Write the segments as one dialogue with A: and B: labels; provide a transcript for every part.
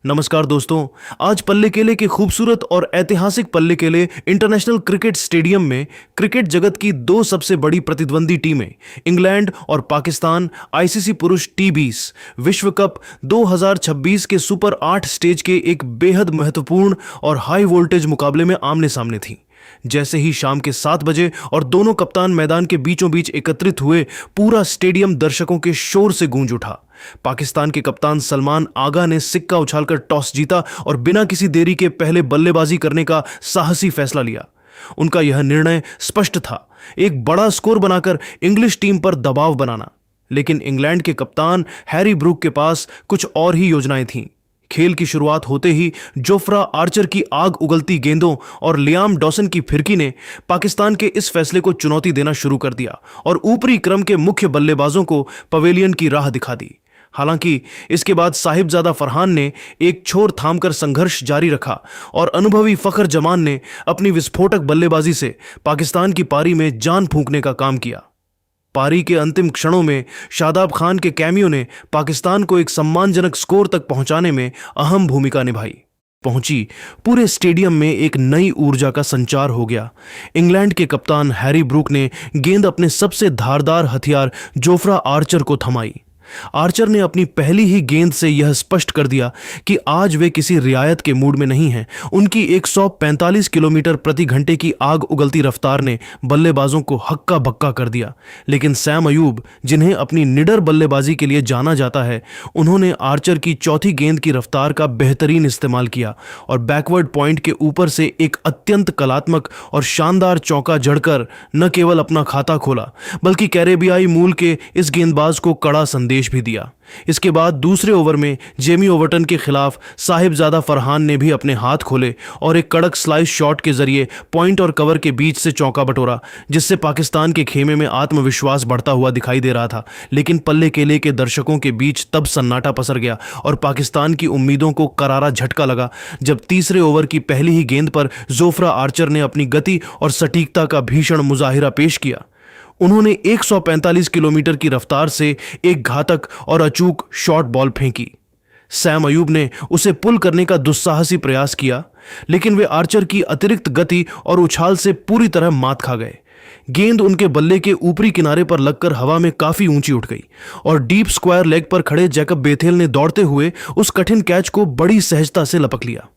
A: नमस्कार दोस्तों। आज पल्ले केले के खूबसूरत और ऐतिहासिक पल्ले केले इंटरनेशनल क्रिकेट स्टेडियम में क्रिकेट जगत की दो सबसे बड़ी प्रतिद्वंदी टीमें इंग्लैंड और पाकिस्तान आईसीसी पुरुष टी20 विश्व कप 2026 के सुपर 8 स्टेज के एक बेहद महत्वपूर्ण और हाई वोल्टेज मुकाबले में आमने सामने थीं। जैसे ही शाम के 7 बजे और दोनों कप्तान मैदान के बीचों बीच एकत्रित हुए, पूरा स्टेडियम दर्शकों के शोर से गूंज उठा। पाकिस्तान के कप्तान सलमान आगा ने सिक्का उछालकर टॉस जीता और बिना किसी देरी के पहले बल्लेबाजी करने का साहसी फैसला लिया। उनका यह निर्णय स्पष्ट था, एक बड़ा स्कोर बनाकर इंग्लिश टीम पर दबाव बनाना। लेकिन इंग्लैंड के कप्तान हैरी ब्रूक के पास कुछ और ही योजनाएं थीं। खेल की शुरुआत होते ही जोफ्रा आर्चर की आग उगलती गेंदों और लियाम डॉसन की फिरकी ने पाकिस्तान के इस फैसले को चुनौती देना शुरू कर दिया और ऊपरी क्रम के मुख्य बल्लेबाजों को पवेलियन की राह दिखा दी। हालांकि इसके बाद साहिबजादा फरहान ने एक छोर थामकर संघर्ष जारी रखा और अनुभवी फखर जमान ने अपनी विस्फोटक बल्लेबाजी से पाकिस्तान की पारी में जान फूंकने का काम किया। पारी के अंतिम क्षणों में शादाब खान के कैमियो ने पाकिस्तान को एक सम्मानजनक स्कोर तक पहुंचाने में अहम भूमिका निभाई। पूरे स्टेडियम में एक नई ऊर्जा का संचार हो गया। इंग्लैंड के कप्तान हैरी ब्रूक ने गेंद अपने सबसे धारदार हथियार जोफ्रा आर्चर को थमाई। आर्चर ने अपनी पहली ही गेंद से यह स्पष्ट कर दिया कि आज वे किसी रियायत के मूड में नहीं हैं। उनकी 145 किलोमीटर प्रति घंटे की आग उगलती रफ्तार ने बल्लेबाजों को हक्का बक्का कर दिया। लेकिन सैम अयूब, जिन्हें अपनी निडर बल्लेबाजी के लिए जाना जाता है, उन्होंने आर्चर की चौथी गेंद की रफ्तार का बेहतरीन इस्तेमाल किया और बैकवर्ड पॉइंट के ऊपर से एक अत्यंत कलात्मक और शानदार चौका जड़कर न केवल अपना खाता खोला, बल्कि कैरेबियाई मूल के इस गेंदबाज को कड़ा संदेश भी दिया। इसके बाद दूसरे ओवर में जेमी ओवर्टन के खिलाफ साहिबजादा फरहान ने भी अपने हाथ खोले और एक कड़क स्लाइस शॉट के जरिए पॉइंट और कवर के बीच से चौका बटोरा, जिससे पाकिस्तान के खेमे में आत्मविश्वास बढ़ता हुआ दिखाई दे रहा था। लेकिन पल्ले केले के दर्शकों के बीच तब सन्नाटा पसर गया और पाकिस्तान की उम्मीदों को करारा झटका लगा जब तीसरे ओवर की पहली ही गेंद पर जोफ्रा आर्चर ने अपनी गति और सटीकता का भीषण मुजाहिरा पेश किया। उन्होंने 145 किलोमीटर की रफ्तार से एक घातक और अचूक शॉर्ट बॉल फेंकी। सैम अयूब ने उसे पुल करने का दुस्साहसी प्रयास किया, लेकिन वे आर्चर की अतिरिक्त गति और उछाल से पूरी तरह मात खा गए। गेंद उनके बल्ले के ऊपरी किनारे पर लगकर हवा में काफी ऊंची उठ गई और डीप स्क्वायर लेग पर खड़े जैकब बेथेल ने दौड़ते हुए उस कठिन कैच को बड़ी सहजता से लपक लिया।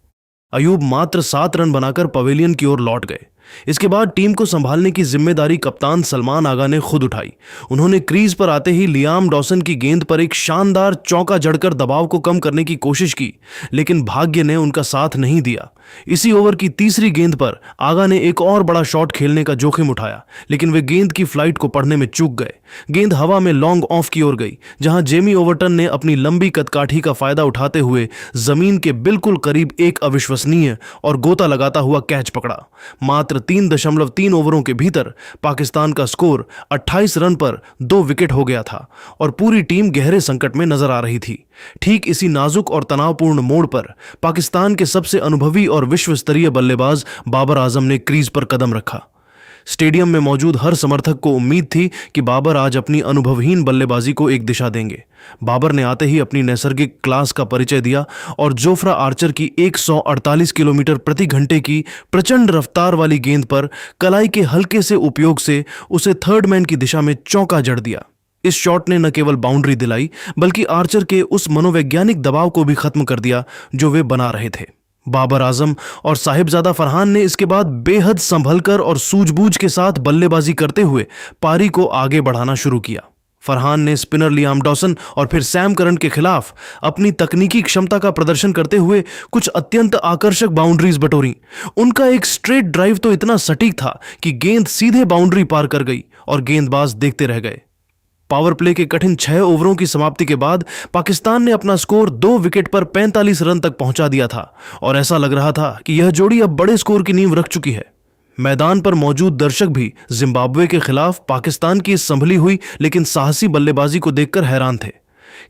A: अयूब मात्र 7 रन बनाकर पवेलियन की ओर लौट गए। इसके बाद टीम को संभालने की जिम्मेदारी कप्तान सलमान आगा ने खुद उठाई। उन्होंने क्रीज पर आते ही लियाम डॉसन की गेंद पर एक शानदार चौका जड़कर दबाव को कम करने की कोशिश की, लेकिन भाग्य ने उनका साथ नहीं दिया। इसी ओवर की तीसरी गेंद पर आगा ने एक और बड़ा शॉट खेलने का जोखिम उठाया, लेकिन वे गेंद की फ्लाइट को पढ़ने में चूक गए। गेंद हवा में लॉन्ग ऑफ की ओर गई, जहां जेमी ओवर्टन ने अपनी लंबी कदकाठी का फायदा उठाते हुए जमीन के बिल्कुल करीब एक अविश्वसनीय और गोता लगाता हुआ कैच पकड़ा। मात्र 3.3 ओवरों के भीतर पाकिस्तान का स्कोर 28 रन पर 2 विकेट हो गया था और पूरी टीम गहरे संकट में नजर आ रही थी। ठीक इसी नाजुक और तनावपूर्ण मोड़ पर पाकिस्तान के सबसे अनुभवी और विश्व स्तरीय बल्लेबाज बाबर आजम ने क्रीज पर कदम रखा। स्टेडियम में मौजूद हर समर्थक को उम्मीद थी कि बाबर आज अपनी अनुभवहीन बल्लेबाजी को एक दिशा देंगे। बाबर ने आते ही अपनी नैसर्गिक क्लास का परिचय दिया और जोफ्रा आर्चर की 148 किलोमीटर प्रति घंटे की प्रचंड रफ्तार वाली गेंद पर कलाई के हल्के से उपयोग से उसे थर्ड मैन की दिशा में चौका जड़ दिया। इस शॉट ने न केवल बाउंड्री दिलाई, बल्कि आर्चर के उस मनोवैज्ञानिक दबाव को भी खत्म कर दिया जो वे बना रहे थे। बाबर आजम और साहिबजादा फरहान ने इसके बाद बेहद संभलकर और सूझबूझ के साथ बल्लेबाजी करते हुए पारी को आगे बढ़ाना शुरू किया। फरहान ने स्पिनर लियाम डॉसन और फिर सैम करन के खिलाफ अपनी तकनीकी क्षमता का प्रदर्शन करते हुए कुछ अत्यंत आकर्षक बाउंड्रीज बटोरी। उनका एक स्ट्रेट ड्राइव तो इतना सटीक था कि गेंद सीधे बाउंड्री पार कर गई और गेंदबाज देखते रह गए। पावर प्ले के कठिन 6 ओवरों की समाप्ति के बाद पाकिस्तान ने अपना स्कोर 2 विकेट पर 45 रन तक पहुंचा दिया था और ऐसा लग रहा था कि यह जोड़ी अब बड़े स्कोर की नींव रख चुकी है। मैदान पर मौजूद दर्शक भी जिम्बाब्वे के खिलाफ पाकिस्तान की इस संभली हुई लेकिन साहसी बल्लेबाजी को देखकर हैरान थे।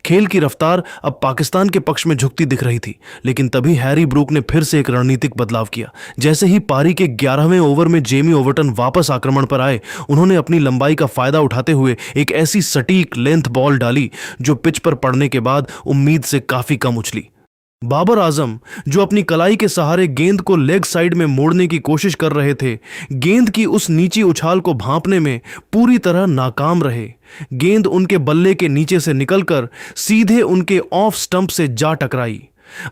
A: खेल की रफ्तार अब पाकिस्तान के पक्ष में झुकती दिख रही थी, लेकिन तभी हैरी ब्रूक ने फिर से एक रणनीतिक बदलाव किया। जैसे ही पारी के 11वें ओवर में जेमी ओवर्टन वापस आक्रमण पर आए, उन्होंने अपनी लंबाई का फायदा उठाते हुए एक ऐसी सटीक लेंथ बॉल डाली जो पिच पर पड़ने के बाद उम्मीद से काफी कम उछली। बाबर आजम, जो अपनी कलाई के सहारे गेंद को लेग साइड में मोड़ने की कोशिश कर रहे थे, गेंद की उस नीची उछाल को भांपने में पूरी तरह नाकाम रहे। गेंद उनके बल्ले के नीचे से निकलकर सीधे उनके ऑफ स्टंप से जा टकराई।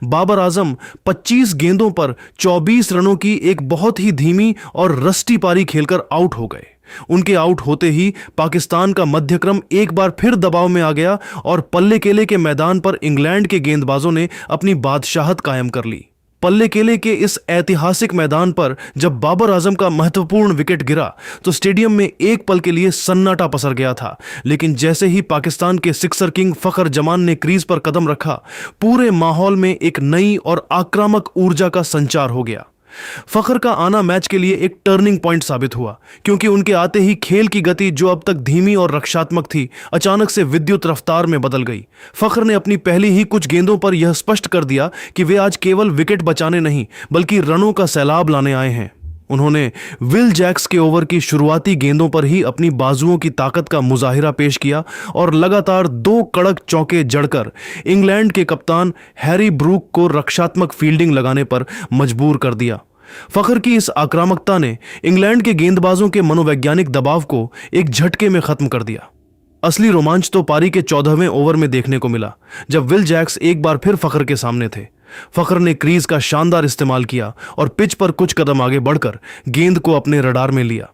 A: बाबर आजम 25 गेंदों पर 24 रनों की एक बहुत ही धीमी और रस्टी पारी खेलकर आउट हो गए। उनके आउट होते ही पाकिस्तान का मध्यक्रम एक बार फिर दबाव में आ गया और पल्ले केले के मैदान पर इंग्लैंड के गेंदबाजों ने अपनी बादशाहत कायम कर ली। पल्ले केले के इस ऐतिहासिक मैदान पर जब बाबर आजम का महत्वपूर्ण विकेट गिरा तो स्टेडियम में एक पल के लिए सन्नाटा पसर गया था, लेकिन जैसे ही पाकिस्तान के सिक्सर किंग फखर जमान ने क्रीज पर कदम रखा, पूरे माहौल में एक नई और आक्रामक ऊर्जा का संचार हो गया। फखर का आना मैच के लिए एक टर्निंग पॉइंट साबित हुआ, क्योंकि उनके आते ही खेल की गति, जो अब तक धीमी और रक्षात्मक थी, अचानक से विद्युत रफ्तार में बदल गई। फखर ने अपनी पहली ही कुछ गेंदों पर यह स्पष्ट कर दिया कि वे आज केवल विकेट बचाने नहीं बल्कि रनों का सैलाब लाने आए हैं। उन्होंने विल जैक्स के ओवर की शुरुआती गेंदों पर ही अपनी बाजुओं की ताकत का मुजाहिरा पेश किया और लगातार 2 कड़क चौके जड़कर इंग्लैंड के कप्तान हैरी ब्रूक को रक्षात्मक फील्डिंग लगाने पर मजबूर कर दिया। फखर की इस आक्रामकता ने इंग्लैंड के गेंदबाजों के मनोवैज्ञानिक दबाव को एक झटके में खत्म कर दिया। असली रोमांच तो पारी के 14वें ओवर में देखने को मिला, जब विल जैक्स एक बार फिर फखर के सामने थे। फखर ने क्रीज का शानदार इस्तेमाल किया और पिच पर कुछ कदम आगे बढ़कर गेंद को अपने रडार में लिया।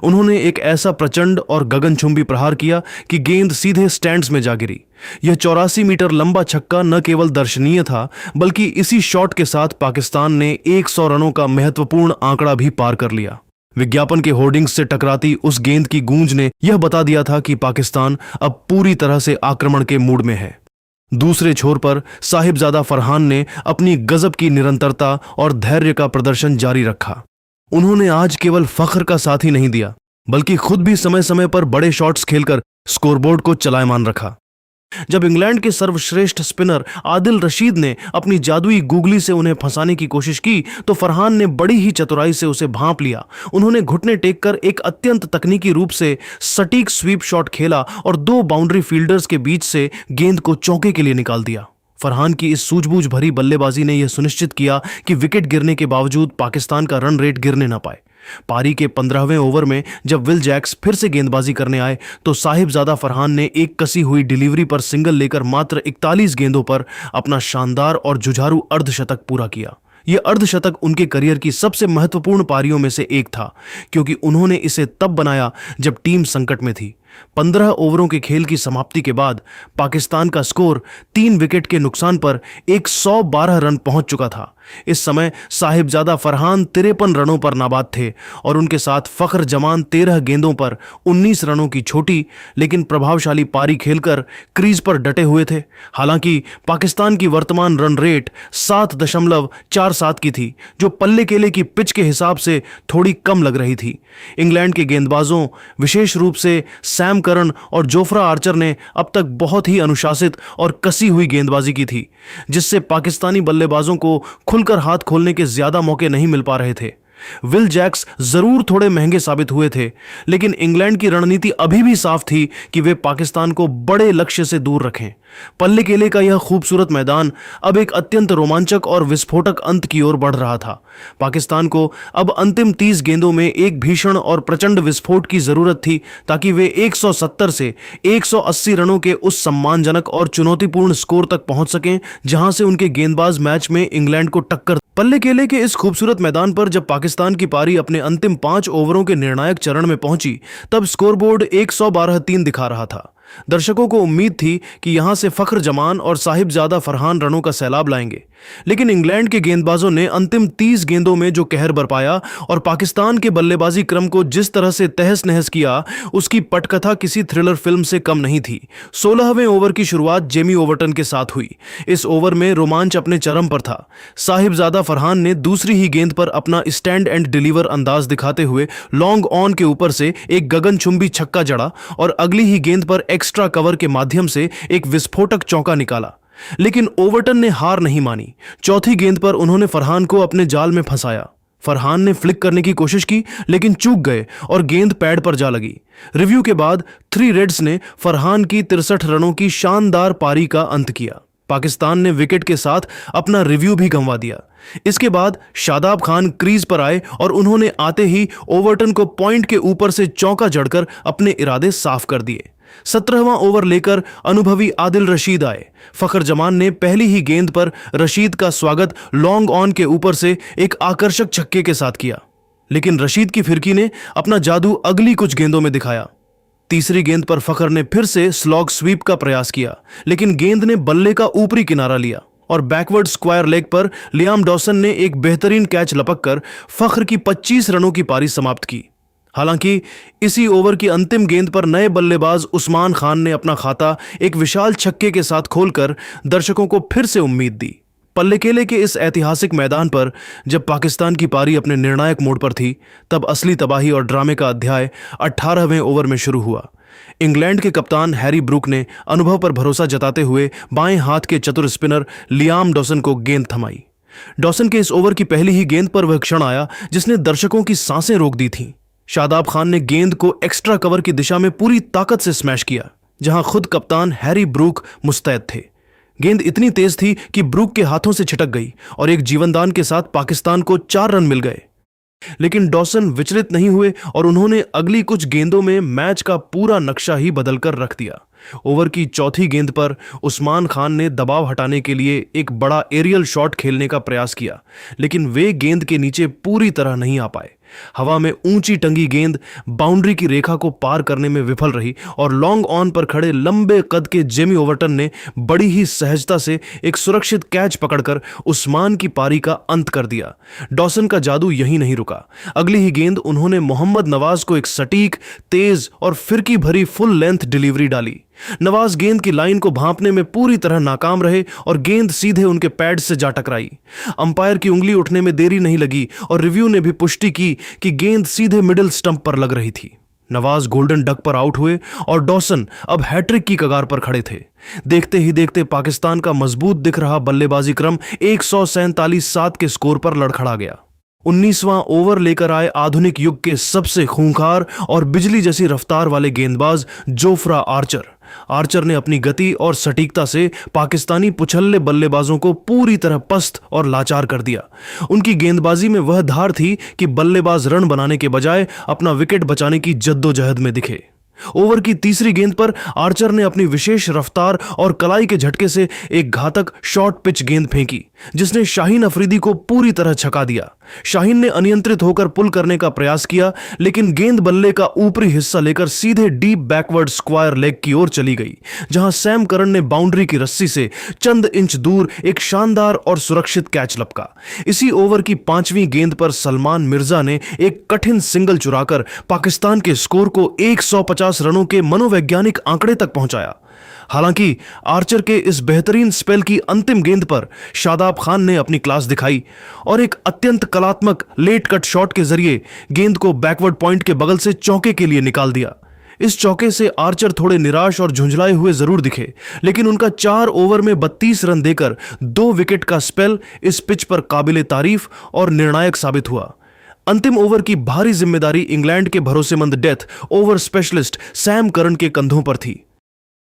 A: उन्होंने एक ऐसा प्रचंड और गगनचुंबी प्रहार किया कि गेंद सीधे स्टैंड्स में जा गिरी। यह 84 मीटर लंबा छक्का न केवल दर्शनीय था, बल्कि इसी शॉट के साथ पाकिस्तान ने 100 रनों का महत्वपूर्ण आंकड़ा भी पार कर लिया। विज्ञापन के होर्डिंग्स से टकराती उस गेंद की गूंज ने यह बता दिया था कि पाकिस्तान अब पूरी तरह से आक्रमण के मूड में है। दूसरे छोर पर साहिबजादा फरहान ने अपनी गजब की निरंतरता और धैर्य का प्रदर्शन जारी रखा। उन्होंने आज केवल फखर का साथ ही नहीं दिया, बल्कि खुद भी समय समय पर बड़े शॉट्स खेलकर स्कोरबोर्ड को चलायमान रखा। जब इंग्लैंड के सर्वश्रेष्ठ स्पिनर आदिल रशीद ने अपनी जादुई गूगली से उन्हें फंसाने की कोशिश की, तो फरहान ने बड़ी ही चतुराई से उसे भांप लिया। उन्होंने घुटने टेक कर एक अत्यंत तकनीकी रूप से सटीक स्वीप शॉट खेला और 2 बाउंड्री फील्डर्स के बीच से गेंद को चौके के लिए निकाल दिया। फरहान की इस सूझबूझ भरी बल्लेबाजी ने यह सुनिश्चित किया कि विकेट गिरने के बावजूद पाकिस्तान का रन रेट गिरने न पाए। पारी के 15वें ओवर में जब विल जैक्स फिर से गेंदबाजी करने आए, तो साहिबजादा फरहान ने एक कसी हुई डिलीवरी पर सिंगल लेकर मात्र 41 गेंदों पर अपना शानदार और जुझारू अर्धशतक पूरा किया। यह अर्धशतक उनके करियर की सबसे महत्वपूर्ण पारियों में से एक था, क्योंकि उन्होंने इसे तब बनाया जब टीम संकट में थी। 15 ओवरों के खेल की समाप्ति के बाद पाकिस्तान का स्कोर 3 विकेट के नुकसान पर 112 रन पहुंच चुका था। इस समय साहिबजादा फरहान 53 रनों पर नाबाद थे और उनके साथ फखर जमान 13 गेंदों पर 19 रनों की छोटी लेकिन प्रभावशाली पारी खेलकर क्रीज पर डटे हुए थे। हालांकि पाकिस्तान की वर्तमान रन रेट 7.47 की थी, जो पल्ले केले की पिच के हिसाब से थोड़ी कम लग रही थी। इंग्लैंड के गेंदबाजों, विशेष रूप से सैम करन और जोफ्रा आर्चर ने अब तक बहुत ही अनुशासित और कसी हुई गेंदबाजी की थी, जिससे पाकिस्तानी बल्लेबाजों को खुलकर हाथ खोलने के ज्यादा मौके नहीं मिल पा रहे थे। विल जैक्स जरूर थोड़े महंगे साबित हुए थे, लेकिन इंग्लैंड की रणनीति अभी भी साफ थी कि वे पाकिस्तान को बड़े लक्ष्य से दूर रखें। पल्ले केले का यह खूबसूरत मैदान अब एक अत्यंत रोमांचक और विस्फोटक अंत की ओर बढ़ रहा था। पाकिस्तान को अब अंतिम 30 गेंदों में एक भीषण और प्रचंड विस्फोट की जरूरत थी, ताकि वे 170 से 180 रनों के उस सम्मानजनक और चुनौतीपूर्ण स्कोर तक पहुंच सकें, जहां से उनके गेंदबाज मैच में इंग्लैंड को टक्कर। पल्ले केले के इस खूबसूरत मैदान पर जब पाकिस्तान की पारी अपने अंतिम 5 ओवरों के निर्णायक चरण में पहुंची, तब स्कोरबोर्ड 112-3 दिखा रहा था। दर्शकों को उम्मीद थी कि यहां से फखर जमान और साहिबजादा फरहान रनों का सैलाब लाएंगे, लेकिन इंग्लैंड के गेंदबाजों ने अंतिम 30 गेंदों में जो कहर बरपाया और पाकिस्तान के बल्लेबाजी क्रम को जिस तरह से तहस नहस किया, उसकी पटकथा किसी थ्रिलर फिल्म से कम नहीं थी। 16वें ओवर की शुरुआत जेमी ओवर्टन के साथ हुई। इस ओवर में रोमांच अपने चरम पर था। साहिबजादा फरहान ने दूसरी ही गेंद पर अपना स्टैंड एंड डिलीवर अंदाज दिखाते हुए लॉन्ग ऑन के ऊपर से एक गगनचुंबी छक्का जड़ा और अगली ही गेंद पर एक्स्ट्रा कवर के माध्यम से एक विस्फोटक चौका निकाला। लेकिन ओवर्टन ने हार नहीं मानी। चौथी गेंद पर उन्होंने फरहान को अपने जाल में फंसाया। फरहान ने फ्लिक करने की कोशिश की, लेकिन चूक गए और गेंद पैड पर जा लगी। रिव्यू के बाद 3 रेड्स ने फरहान की 63 रनों की शानदार पारी का अंत किया। पाकिस्तान ने विकेट के साथ अपना रिव्यू भी गंवा दिया। इसके बाद शादाब खान क्रीज पर आए और उन्होंने आते ही ओवरटन को पॉइंट के ऊपर से चौका जड़कर अपने इरादे साफ कर दिए। 17वां ओवर लेकर अनुभवी आदिल रशीद आए। फखर जमान ने पहली ही गेंद पर रशीद का स्वागत लॉन्ग ऑन के ऊपर से एक आकर्षक छक्के के साथ किया, लेकिन रशीद की फिरकी ने अपना जादू अगली कुछ गेंदों में दिखाया। तीसरी गेंद पर फखर ने फिर से स्लॉग स्वीप का प्रयास किया, लेकिन गेंद ने बल्ले का ऊपरी किनारा लिया और बैकवर्ड स्क्वायर लेग पर लियाम डॉसन ने एक बेहतरीन कैच लपककर फखर की 25 रनों की पारी समाप्त की। हालांकि इसी ओवर की अंतिम गेंद पर नए बल्लेबाज उस्मान खान ने अपना खाता एक विशाल छक्के के साथ खोलकर दर्शकों को फिर से उम्मीद दी। पल्लेकेले के इस ऐतिहासिक मैदान पर जब पाकिस्तान की पारी अपने निर्णायक मोड़ पर थी, तब असली तबाही और ड्रामे का अध्याय 18वें ओवर में शुरू हुआ। इंग्लैंड के कप्तान हैरी ब्रूक ने अनुभव पर भरोसा जताते हुए बाएं हाथ के चतुर स्पिनर लियाम डॉसन को गेंद थमाई। डॉसन के इस ओवर की पहली ही गेंद पर वह क्षण आया जिसने दर्शकों की सांसें रोक दी थीं। शादाब खान ने गेंद को एक्स्ट्रा कवर की दिशा में पूरी ताकत से स्मैश किया, जहां खुद कप्तान हैरी ब्रूक मुस्तैद थे। गेंद इतनी तेज थी कि ब्रूक के हाथों से छिटक गई और एक जीवनदान के साथ पाकिस्तान को 4 रन मिल गए। लेकिन डॉसन विचलित नहीं हुए और उन्होंने अगली कुछ गेंदों में मैच का पूरा नक्शा ही बदलकर रख दिया। ओवर की चौथी गेंद पर उस्मान खान ने दबाव हटाने के लिए एक बड़ा एरियल शॉट खेलने का प्रयास किया, लेकिन वे गेंद के नीचे पूरी तरह नहीं आ पाए। हवा में ऊंची टंगी गेंद बाउंड्री की रेखा को पार करने में विफल रही और लॉन्ग ऑन पर खड़े लंबे कद के जेमी ओवरटन ने बड़ी ही सहजता से एक सुरक्षित कैच पकड़कर उस्मान की पारी का अंत कर दिया। डॉसन का जादू यहीं नहीं रुका। अगली ही गेंद उन्होंने मोहम्मद नवाज को एक सटीक, तेज और फिरकी भरी फुल लेंथ डिलीवरी डाली। नवाज गेंद की लाइन को भांपने में पूरी तरह नाकाम रहे और गेंद सीधे उनके पैड से जा टकराई। अंपायर की उंगली उठने में देरी नहीं लगी और रिव्यू ने भी पुष्टि की कि गेंद सीधे मिडिल स्टंप पर लग रही थी। नवाज गोल्डन डक पर आउट हुए और डॉसन अब हैट्रिक की कगार पर खड़े थे। देखते ही देखते पाकिस्तान का मजबूत दिख रहा बल्लेबाजी क्रम 147 के स्कोर पर लड़खड़ा गया। 19वां ओवर लेकर आए आधुनिक युग के सबसे खूंखार और बिजली जैसी रफ्तार वाले गेंदबाज जोफ्रा आर्चर ने अपनी गति और सटीकता से पाकिस्तानी पुछल्ले बल्लेबाजों को पूरी तरह पस्त और लाचार कर दिया। उनकी गेंदबाजी में वह धार थी कि बल्लेबाज रन बनाने के बजाय अपना विकेट बचाने की जद्दोजहद में दिखे। ओवर की तीसरी गेंद पर आर्चर ने अपनी विशेष रफ्तार और कलाई के झटके से एक घातक शॉर्ट पिच गेंद फेंकी, जिसने शाहीन अफरीदी को पूरी तरह छका दिया। शाहीन ने अनियंत्रित होकर पुल करने का प्रयास किया, लेकिन गेंद बल्ले का ऊपरी हिस्सा लेकर सीधे डीप बैकवर्ड स्क्वायर लेग की ओर चली गई, जहां सैम करन ने बाउंड्री की रस्सी से चंद इंच दूर एक शानदार और सुरक्षित कैच लपका। इसी ओवर की 5वीं गेंद पर सलमान मिर्जा ने एक कठिन सिंगल चुराकर पाकिस्तान के स्कोर को 150 रनों के मनोवैज्ञानिक आंकड़े तक पहुंचाया। हालांकि आर्चर के इस बेहतरीन स्पेल की अंतिम गेंद पर शादाब खान ने अपनी क्लास दिखाई और एक अत्यंत कलात्मक लेट कट शॉट के जरिए गेंद को बैकवर्ड पॉइंट के बगल से चौके के लिए निकाल दिया। इस चौके से आर्चर थोड़े निराश और झुंझलाए हुए जरूर दिखे, लेकिन उनका 4 ओवर में 32 रन देकर 2 विकेट का स्पेल इस पिच पर काबिले तारीफ और निर्णायक साबित हुआ। अंतिम ओवर की भारी जिम्मेदारी इंग्लैंड के भरोसेमंद death over specialist Sam Curran के कंधों पर थी।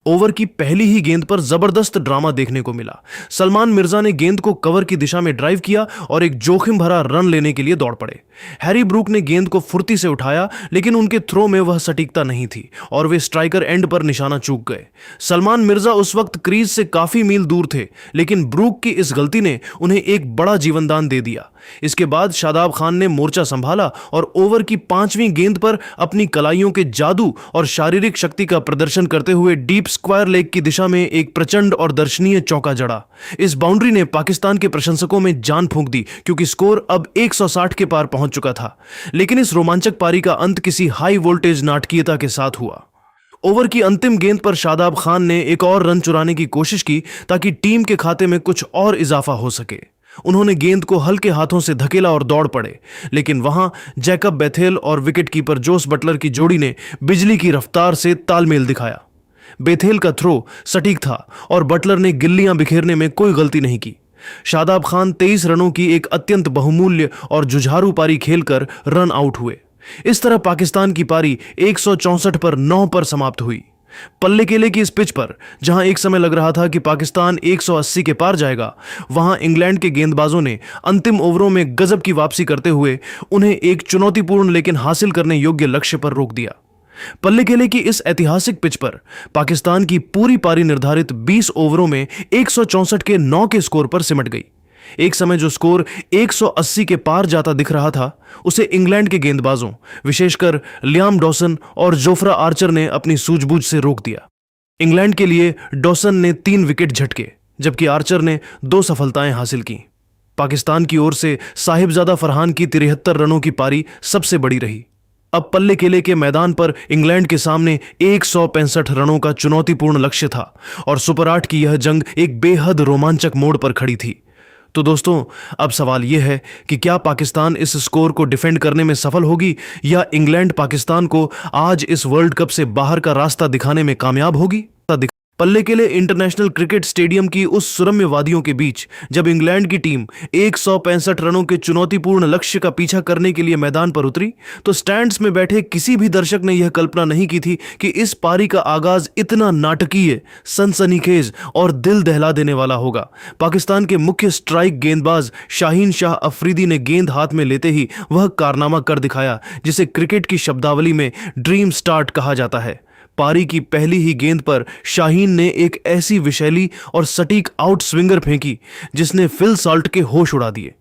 A: ओवर की पहली ही गेंद पर जबरदस्त ड्रामा देखने को मिला। सलमान मिर्जा ने गेंद को कवर की दिशा में ड्राइव किया और एक जोखिम भरा रन लेने के लिए दौड़ पड़े। हैरी ब्रूक ने गेंद को फुर्ती से उठाया, लेकिन उनके थ्रो में वह सटीकता नहीं थी और वे स्ट्राइकर एंड पर निशाना चूक गए। सलमान मिर्जा उस वक्त क्रीज से काफी मील दूर थे, लेकिन ब्रूक की इस गलती ने उन्हें एक बड़ा जीवनदान दे दिया। इसके बाद शादाब खान ने मोर्चा संभाला और ओवर की 5वीं गेंद पर अपनी कलाइयों के जादू और शारीरिक शक्ति का प्रदर्शन करते हुए डीप स्क्वायर लेग की दिशा में एक प्रचंड और दर्शनीय चौका जड़ा। इस बाउंड्री ने पाकिस्तान के प्रशंसकों में जान फूंक दी, क्योंकि स्कोर अब 160 के पार पहुंच चुका था। लेकिन इस रोमांचक पारी का अंत किसी हाई वोल्टेज नाटकीयता के साथ हुआ। ओवर की अंतिम गेंद पर शादाब खान ने एक और रन चुराने की कोशिश की ताकि टीम के खाते में कुछ और इजाफा हो सके। उन्होंने गेंद को हल्के हाथों से धकेला और दौड़ पड़े, लेकिन वहां जैकब बेथेल और विकेटकीपर जोस बटलर की जोड़ी ने बिजली की रफ्तार से तालमेल दिखाया। बेथेल का थ्रो सटीक था और बटलर ने गिल्लियां बिखेरने में कोई गलती नहीं की। शादाब खान 23 रनों की एक अत्यंत बहुमूल्य और जुझारू पारी खेलकर रन आउट हुए। इस तरह पाकिस्तान की पारी 164 पर 9 पर समाप्त हुई। पल्ले केले की इस पिच पर जहां एक समय लग रहा था कि पाकिस्तान 180 के पार जाएगा, वहां इंग्लैंड के गेंदबाजों ने अंतिम ओवरों में गजब की वापसी करते हुए उन्हें एक चुनौतीपूर्ण लेकिन हासिल करने योग्य लक्ष्य पर रोक दिया। पल्ले केले की इस ऐतिहासिक पिच पर पाकिस्तान की पूरी पारी निर्धारित 20 ओवरों में 164 के 9 के स्कोर पर सिमट गई। एक समय जो स्कोर 180 के पार जाता दिख रहा था, उसे इंग्लैंड के गेंदबाजों, विशेषकर लियाम डॉसन और जोफ्रा आर्चर ने अपनी सूझबूझ से रोक दिया। इंग्लैंड के लिए डॉसन ने 3 विकेट झटके, जबकि आर्चर ने 2 सफलताएं हासिल की। पाकिस्तान की ओर से साहिबजादा फरहान की 73 रनों की पारी सबसे बड़ी रही। अब पल्ले केले के मैदान पर इंग्लैंड के सामने 165 रनों का चुनौतीपूर्ण लक्ष्य था और सुपर 8 की यह जंग एक बेहद रोमांचक मोड़ पर खड़ी थी। तो दोस्तों, अब सवाल यह है कि क्या पाकिस्तान इस स्कोर को डिफेंड करने में सफल होगी या इंग्लैंड पाकिस्तान को आज इस वर्ल्ड कप से बाहर का रास्ता दिखाने में कामयाब होगी? पल्ले केले इंटरनेशनल क्रिकेट स्टेडियम की उस सुरम्य वादियों के बीच जब इंग्लैंड की टीम 165 रनों के चुनौतीपूर्ण लक्ष्य का पीछा करने के लिए मैदान पर उतरी, तो स्टैंड्स में बैठे किसी भी दर्शक ने यह कल्पना नहीं की थी कि इस पारी का आगाज इतना नाटकीय, सनसनीखेज और दिल दहला देने वाला होगा। पाकिस्तान के मुख्य स्ट्राइक गेंदबाज शाहीन शाह अफरीदी ने गेंद हाथ में लेते ही वह कारनामा कर दिखाया जिसे क्रिकेट की शब्दावली में ड्रीम स्टार्ट कहा जाता है। पारी की पहली ही गेंद पर शाहीन ने एक ऐसी विशैली और सटीक आउट स्विंगर फेंकी जिसने फिल साल्ट के होश उड़ा दिए।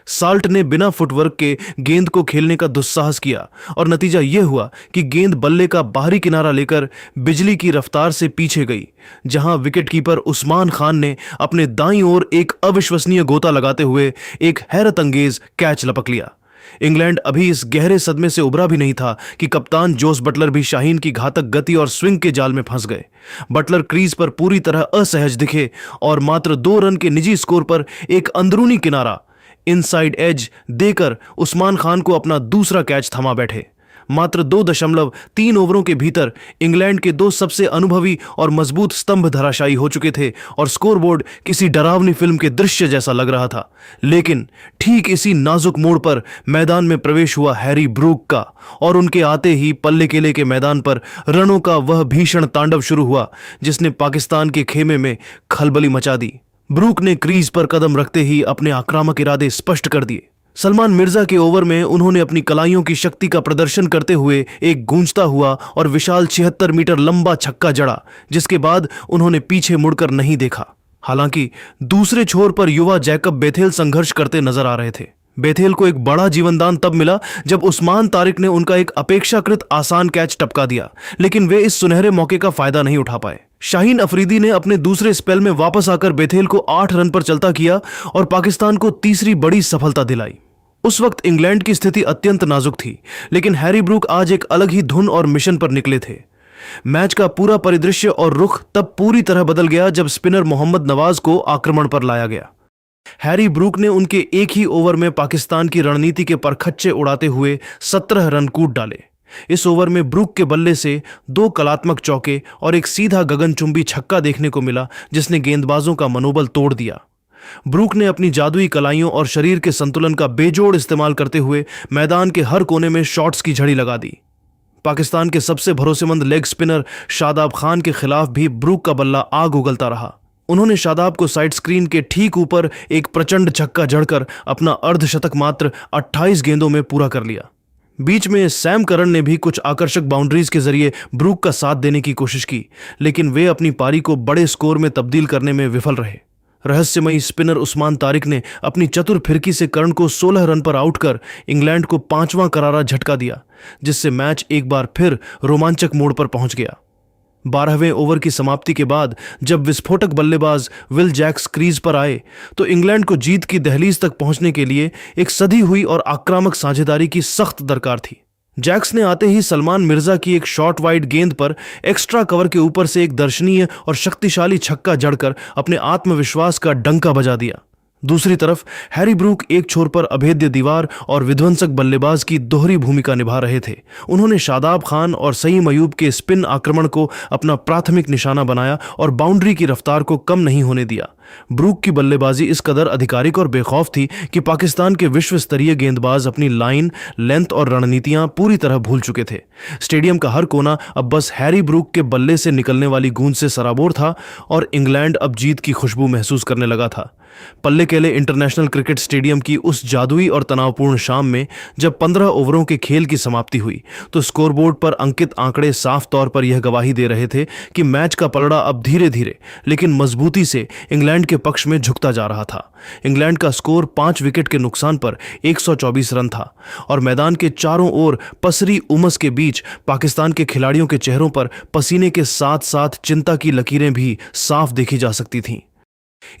A: साल्ट ने बिना फुटवर्क के गेंद को खेलने का दुस्साहस किया और नतीजा यह हुआ कि गेंद बल्ले का बाहरी किनारा लेकर बिजली की रफ्तार से पीछे गई, जहां विकेटकीपर उस्मान खान ने अपने दाईं ओर एक अविश्वसनीय गोता लगाते हुए एक हैरत अंगेज कैच लपक लिया। इंग्लैंड अभी इस गहरे सदमे से उबरा भी नहीं था कि कप्तान जोस बटलर भी शाहीन की घातक गति और स्विंग के जाल में फंस गए। बटलर क्रीज पर पूरी तरह असहज दिखे और मात्र 2 रन के निजी स्कोर पर एक अंदरूनी किनारा, इनसाइड एज देकर उस्मान खान को अपना दूसरा कैच थमा बैठे। मात्र 2.3 ओवरों के भीतर इंग्लैंड के 2 सबसे अनुभवी और मजबूत स्तंभ धराशायी हो चुके थे और स्कोरबोर्ड किसी डरावनी फिल्म के दृश्य जैसा लग रहा था। लेकिन ठीक इसी नाजुक मोड़ पर मैदान में प्रवेश हुआ हैरी ब्रूक का, और उनके आते ही पल्ले केले के मैदान पर रनों का वह भीषण तांडव शुरू हुआ जिसने पाकिस्तान के खेमे में खलबली मचा दी। ब्रूक ने क्रीज पर कदम रखते ही अपने आक्रामक इरादे स्पष्ट कर दिए। सलमान मिर्जा के ओवर में उन्होंने अपनी कलाइयों की शक्ति का प्रदर्शन करते हुए एक गूंजता हुआ और विशाल 76 मीटर लंबा छक्का जड़ा, जिसके बाद उन्होंने पीछे मुड़कर नहीं देखा। हालांकि दूसरे छोर पर युवा जैकब बेथेल संघर्ष करते नजर आ रहे थे। बेथेल को एक बड़ा जीवनदान तब मिला जब उस्मान तारिक ने उनका एक अपेक्षाकृत आसान कैच टपका दिया, लेकिन वे इस सुनहरे मौके का फायदा नहीं उठा पाए। शाहीन अफरीदी ने अपने दूसरे स्पेल में वापस आकर बेथेल को 8 रन पर चलता किया और पाकिस्तान को तीसरी बड़ी सफलता दिलाई। उस वक्त इंग्लैंड की स्थिति अत्यंत नाजुक थी, लेकिन हैरी ब्रूक आज एक अलग ही धुन और मिशन पर निकले थे। मैच का पूरा परिदृश्य और रुख तब पूरी तरह बदल गया जब स्पिनर मोहम्मद नवाज को आक्रमण पर लाया गया। हैरी ब्रूक ने उनके एक ही ओवर में पाकिस्तान की रणनीति के परखच्चे उड़ाते हुए 17 रन कूद डाले। इस ओवर में ब्रूक के बल्ले से 2 कलात्मक चौके और एक सीधा गगनचुंबी छक्का देखने को मिला जिसने गेंदबाजों का मनोबल तोड़ दिया। ब्रूक ने अपनी जादुई कलाइयों और शरीर के संतुलन का बेजोड़ इस्तेमाल करते हुए मैदान के हर कोने में शॉट्स की झड़ी लगा दी। पाकिस्तान के सबसे भरोसेमंद लेग स्पिनर शादाब खान के खिलाफ भी ब्रूक का बल्ला आग उगलता रहा। उन्होंने शादाब को साइड स्क्रीन के ठीक ऊपर एक प्रचंड छक्का जड़कर अपना अर्धशतक मात्र 28 गेंदों में पूरा कर लिया। बीच में सैम करन ने भी कुछ आकर्षक बाउंड्रीज के जरिए ब्रूक का साथ देने की कोशिश की, लेकिन वे अपनी पारी को बड़े स्कोर में तब्दील करने में विफल रहे। रहस्यमयी स्पिनर उस्मान तारिक ने अपनी चतुर फिरकी से करण को 16 रन पर आउट कर इंग्लैंड को 5वां करारा झटका दिया, जिससे मैच एक बार फिर रोमांचक मोड़ पर पहुंच गया। 12वें ओवर की समाप्ति के बाद जब विस्फोटक बल्लेबाज विल जैक्स क्रीज पर आए तो इंग्लैंड को जीत की दहलीज तक पहुंचने के लिए एक सधी हुई और आक्रामक साझेदारी की सख्त दरकार थी। जैक्स ने आते ही सलमान मिर्जा की एक शॉर्ट वाइड गेंद पर एक्स्ट्रा कवर के ऊपर से एक दर्शनीय और शक्तिशाली छक्का जड़कर अपने आत्मविश्वास का डंका बजा दिया। दूसरी तरफ हैरी ब्रूक एक छोर पर अभेद्य दीवार और विध्वंसक बल्लेबाज की दोहरी भूमिका निभा रहे थे। उन्होंने शादाब खान और सईम अयूब के स्पिन आक्रमण को अपना प्राथमिक निशाना बनाया और बाउंड्री की रफ्तार को कम नहीं होने दिया। ब्रूक की बल्लेबाजी इस कदर आधिकारिक और बेखौफ थी कि पाकिस्तान के विश्व स्तरीय गेंदबाज अपनी लाइन, लेंथ और रणनीतियां पूरी तरह भूल चुके थे। स्टेडियम का हर कोना अब बस हैरी ब्रूक के बल्ले से निकलने वाली गूंज से सराबोर था और इंग्लैंड अब जीत की खुशबू महसूस करने लगा था। पल्लेकेले इंटरनेशनल क्रिकेट स्टेडियम की उस जादुई और तनावपूर्ण शाम में जब 15 ओवरों के खेल की समाप्ति हुई तो स्कोरबोर्ड पर अंकित आंकड़े साफ तौर पर यह गवाही दे रहे थे कि मैच का पलड़ा अब धीरे धीरे लेकिन मजबूती से इंग्लैंड के पक्ष में झुकता जा रहा था। इंग्लैंड का स्कोर 5 विकेट के नुकसान पर 124 रन था और मैदान के चारों ओर पसरी उमस के बीच पाकिस्तान के खिलाड़ियों के चेहरों पर पसीने के साथ साथ चिंता की लकीरें भी साफ देखी जा सकती थीं।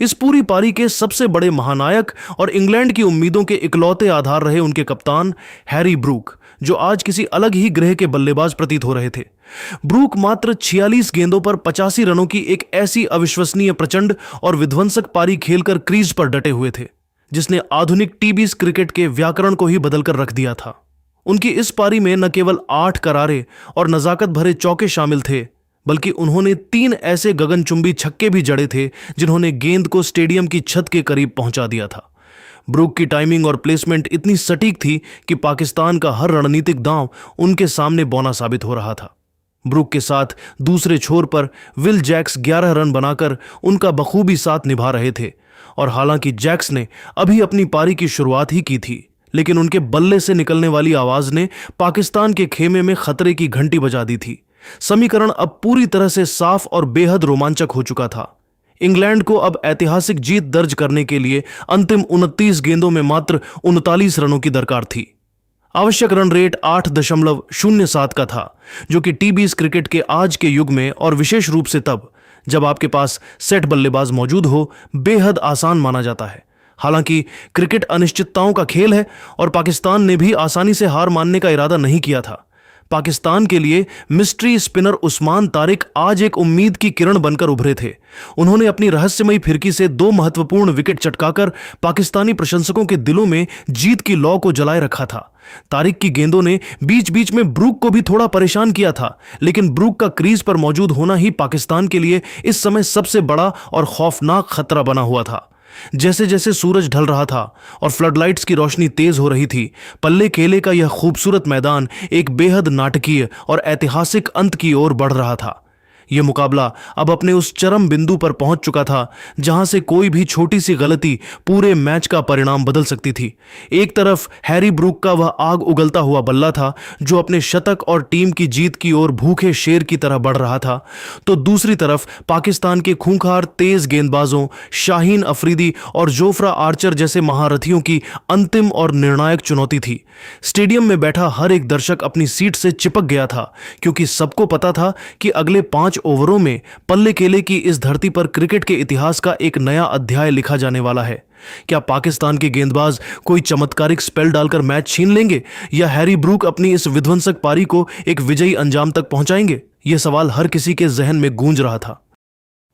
A: इस पूरी पारी के सबसे बड़े महानायक और इंग्लैंड की उम्मीदों के इकलौते आधार रहे उनके कप्तान हैरी ब्रूक, जो आज किसी अलग ही ग्रह के बल्लेबाज प्रतीत हो रहे थे। ब्रूक मात्र 46 गेंदों पर 85 रनों की एक ऐसी अविश्वसनीय, प्रचंड और विध्वंसक पारी खेलकर क्रीज पर डटे हुए थे जिसने आधुनिक टी20 क्रिकेट के व्याकरण को ही बदलकर रख दिया था। उनकी इस पारी में न केवल 8 करारे और नजाकत भरे चौके शामिल थे, बल्कि उन्होंने 3 ऐसे गगनचुंबी छक्के भी जड़े थे जिन्होंने गेंद को स्टेडियम की छत के करीब पहुंचा दिया था। ब्रूक की टाइमिंग और प्लेसमेंट इतनी सटीक थी कि पाकिस्तान का हर रणनीतिक दांव उनके सामने बौना साबित हो रहा था। ब्रूक के साथ दूसरे छोर पर विल जैक्स 11 रन बनाकर उनका बखूबी साथ निभा रहे थे और हालांकि जैक्स ने अभी अपनी पारी की शुरुआत ही की थी, लेकिन उनके बल्ले से निकलने वाली आवाज ने पाकिस्तान के खेमे में खतरे की घंटी बजा दी थी। समीकरण अब पूरी तरह से साफ और बेहद रोमांचक हो चुका था। इंग्लैंड को अब ऐतिहासिक जीत दर्ज करने के लिए अंतिम 29 गेंदों में मात्र 39 रनों की दरकार थी। आवश्यक रन रेट 8.07 का था, जो कि टी20 क्रिकेट के आज के युग में और विशेष रूप से तब जब आपके पास सेट बल्लेबाज मौजूद हो, बेहद आसान माना जाता है। हालांकि क्रिकेट अनिश्चितताओं का खेल है और पाकिस्तान ने भी आसानी से हार मानने का इरादा नहीं किया था। पाकिस्तान के लिए मिस्ट्री स्पिनर उस्मान तारिक आज एक उम्मीद की किरण बनकर उभरे थे। उन्होंने अपनी रहस्यमयी फिरकी से 2 महत्वपूर्ण विकेट चटकाकर पाकिस्तानी प्रशंसकों के दिलों में जीत की लौ को जलाए रखा था। तारिक की गेंदों ने बीच बीच में ब्रूक को भी थोड़ा परेशान किया था, लेकिन ब्रूक का क्रीज पर मौजूद होना ही पाकिस्तान के लिए इस समय सबसे बड़ा और खौफनाक खतरा बना हुआ था। जैसे जैसे सूरज ढल रहा था और फ्लडलाइट्स की रोशनी तेज हो रही थी, पल्ले केले का यह खूबसूरत मैदान एक बेहद नाटकीय और ऐतिहासिक अंत की ओर बढ़ रहा था। यह मुकाबला अब अपने उस चरम बिंदु पर पहुंच चुका था जहां से कोई भी छोटी सी गलती पूरे मैच का परिणाम बदल सकती थी। एक तरफ हैरी ब्रूक का वह आग उगलता हुआ बल्ला था जो अपने शतक और टीम की जीत की ओर भूखे शेर की तरह बढ़ रहा था, तो दूसरी तरफ पाकिस्तान के खूंखार तेज गेंदबाजों शाहीन अफरीदी और जोफ्रा आर्चर जैसे महारथियों की अंतिम और निर्णायक चुनौती थी। स्टेडियम में बैठा हर एक दर्शक अपनी सीट से चिपक गया था, क्योंकि सबको पता था कि अगले 5 ओवरों में पल्ले केले की इस धरती पर क्रिकेट के इतिहास का एक नया अध्याय लिखा जाने वाला है। क्या पाकिस्तान के गेंदबाज कोई चमत्कारिक स्पेल डालकर मैच छीन लेंगे या हैरी ब्रूक अपनी इस विध्वंसक पारी को एक विजयी अंजाम तक पहुंचाएंगे? यह सवाल हर किसी के जहन में गूंज रहा था।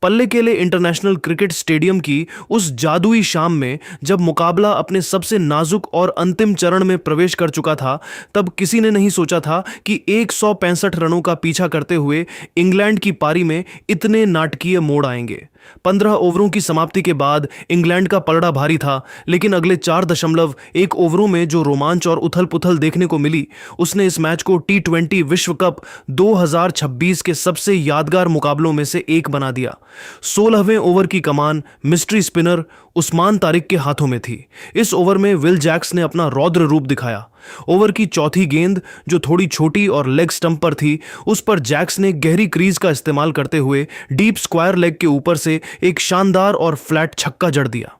A: पल्लेकेले इंटरनेशनल क्रिकेट स्टेडियम की उस जादुई शाम में जब मुकाबला अपने सबसे नाजुक और अंतिम चरण में प्रवेश कर चुका था, तब किसी ने नहीं सोचा था कि 165 रनों का पीछा करते हुए इंग्लैंड की पारी में इतने नाटकीय मोड़ आएंगे। 15 ओवरों की समाप्ति के बाद इंग्लैंड का पलड़ा भारी था, लेकिन अगले 4.1 ओवरों में जो रोमांच और उथल पुथल देखने को मिली, उसने इस मैच को टी20 विश्व कप 2026 के सबसे यादगार मुकाबलों में से एक बना दिया। 16वें ओवर की कमान मिस्ट्री स्पिनर उस्मान तारिक के हाथों में थी। इस ओवर में विल जैक्स ने अपना रौद्र रूप दिखाया। ओवर की चौथी गेंद, जो थोड़ी छोटी और लेग स्टंप पर थी, उस पर जैक्स ने गहरी क्रीज का इस्तेमाल करते हुए डीप स्क्वायर लेग के ऊपर से एक शानदार और फ्लैट छक्का जड़ दिया।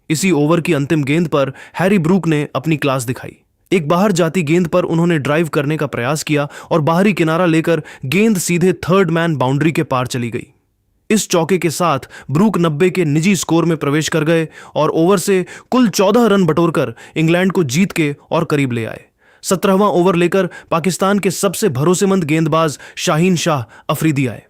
A: इसी ओवर की अंतिम गेंद पर हैरी ब्रूक ने अपनी क्लास दिखाई। एक बाहर जाती गेंद पर उन्होंने ड्राइव करने का प्रयास किया और बाहरी किनारा लेकर गेंद सीधे थर्ड मैन बाउंड्री के पार चली गई। इस चौके के साथ ब्रूक 90 के निजी स्कोर में प्रवेश कर गए और ओवर से कुल 14 रन बटोरकर इंग्लैंड को जीत के और करीब ले आए। 17वां ओवर लेकर पाकिस्तान के सबसे भरोसेमंद गेंदबाज शाहीन शाह अफरीदी आए।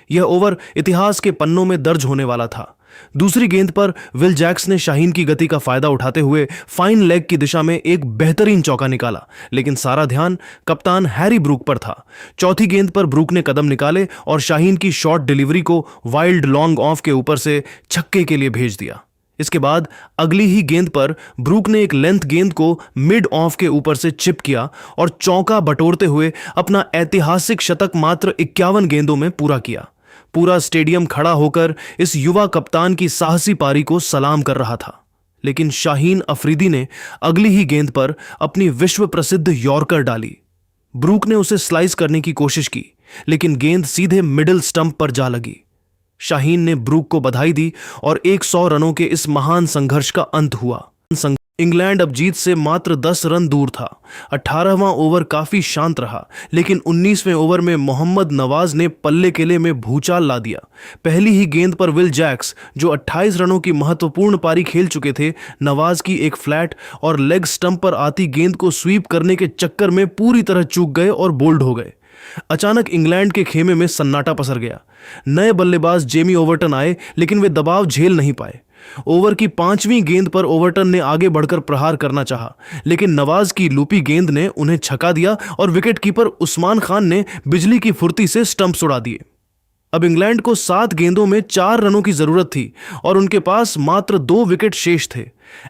A: यह ओवर इतिहास के पन्नों में दर्ज होने वाला था। दूसरी गेंद पर विल जैक्स ने शाहीन की गति का फायदा उठाते हुए फाइन लेग की दिशा में एक बेहतरीन चौका निकाला, लेकिन सारा ध्यान कप्तान हैरी ब्रूक पर था। चौथी गेंद पर ब्रूक ने कदम निकाले और शाहीन की शॉर्ट डिलीवरी को वाइल्ड लॉन्ग ऑफ के ऊपर से छक्के के लिए भेज दिया। इसके बाद अगली ही गेंद पर ब्रूक ने एक लेंथ गेंद को मिड ऑफ के ऊपर से चिप किया और चौका बटोरते हुए अपना ऐतिहासिक शतक मात्र 51 गेंदों में पूरा किया। पूरा स्टेडियम खड़ा होकर इस युवा कप्तान की साहसी पारी को सलाम कर रहा था, लेकिन शाहीन अफरीदी ने अगली ही गेंद पर अपनी विश्व प्रसिद्ध यॉर्कर डाली। ब्रूक ने उसे स्लाइस करने की कोशिश की, लेकिन गेंद सीधे मिडिल स्टंप पर जा लगी। शाहीन ने ब्रूक को बधाई दी और 100 रनों के इस महान संघर्ष का अंत हुआ। इंग्लैंड अब जीत से मात्र 10 रन दूर था। 18वां ओवर काफी शांत रहा, लेकिन 19वें ओवर में मोहम्मद नवाज ने पल्ले केले में भूचाल ला दिया। पहली ही गेंद पर विल जैक्स, जो 28 रनों की महत्वपूर्ण पारी खेल चुके थे, नवाज की एक फ्लैट और लेग स्टंप पर आती गेंद को स्वीप करने के चक्कर में पूरी तरह चूक गए और बोल्ड हो गए। अचानक इंग्लैंड के खेमे में सन्नाटा पसर गया। नए बल्लेबाज जेमी ओवर्टन आए, लेकिन वे दबाव झेल नहीं पाए। ओवर की 5वीं गेंद पर ओवर्टन ने आगे बढ़कर प्रहार करना चाहा, लेकिन नवाज की लूपी गेंद ने उन्हें छका दिया और विकेटकीपर उस्मान खान ने बिजली की फुर्ती से स्टंप्स उड़ा दिए। अब इंग्लैंड को 7 गेंदों में 4 रनों की जरूरत थी और उनके पास मात्र 2 विकेट शेष थे।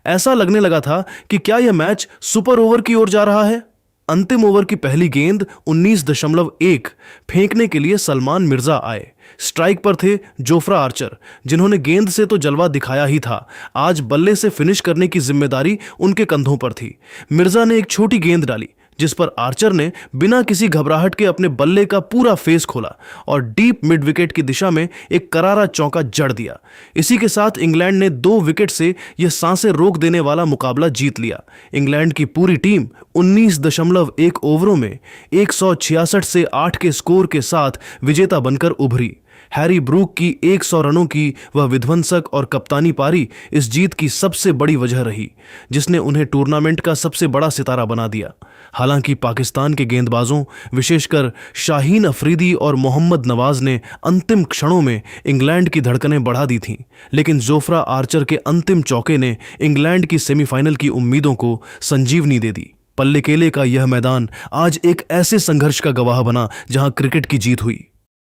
A: ऐसा लगने लगा था कि क्या यह मैच सुपर ओवर की ओर जा रहा है। अंतिम ओवर की पहली गेंद 19.1 फेंकने के लिए सलमान मिर्जा आए। स्ट्राइक पर थे जोफ्रा आर्चर, जिन्होंने गेंद से तो जलवा दिखाया ही था, आज बल्ले से फिनिश करने की जिम्मेदारी उनके कंधों पर थी। मिर्जा ने एक छोटी गेंद डाली, जिस पर आर्चर ने बिना किसी घबराहट के अपने बल्ले का पूरा फेस खोला और डीप मिड विकेट की दिशा में एक करारा चौका जड़ दिया। इसी के साथ इंग्लैंड ने 2 विकेट से यह सांसें रोक देने वाला मुकाबला जीत लिया। इंग्लैंड की पूरी टीम 19.1 ओवरों में 166 से 8 के स्कोर के साथ विजेता बनकर उभरी। हैरी ब्रूक की 100 रनों की वह विध्वंसक और कप्तानी पारी इस जीत की सबसे बड़ी वजह रही, जिसने उन्हें टूर्नामेंट का सबसे बड़ा सितारा बना दिया। हालांकि पाकिस्तान के गेंदबाजों, विशेषकर शाहीन अफरीदी और मोहम्मद नवाज ने अंतिम क्षणों में इंग्लैंड की धड़कनें बढ़ा दी थीं, लेकिन जोफ्रा आर्चर के अंतिम चौके ने इंग्लैंड की सेमीफाइनल की उम्मीदों को संजीवनी दे दी। पल्ले केले का यह मैदान आज एक ऐसे संघर्ष का गवाह बना जहां क्रिकेट की जीत हुई।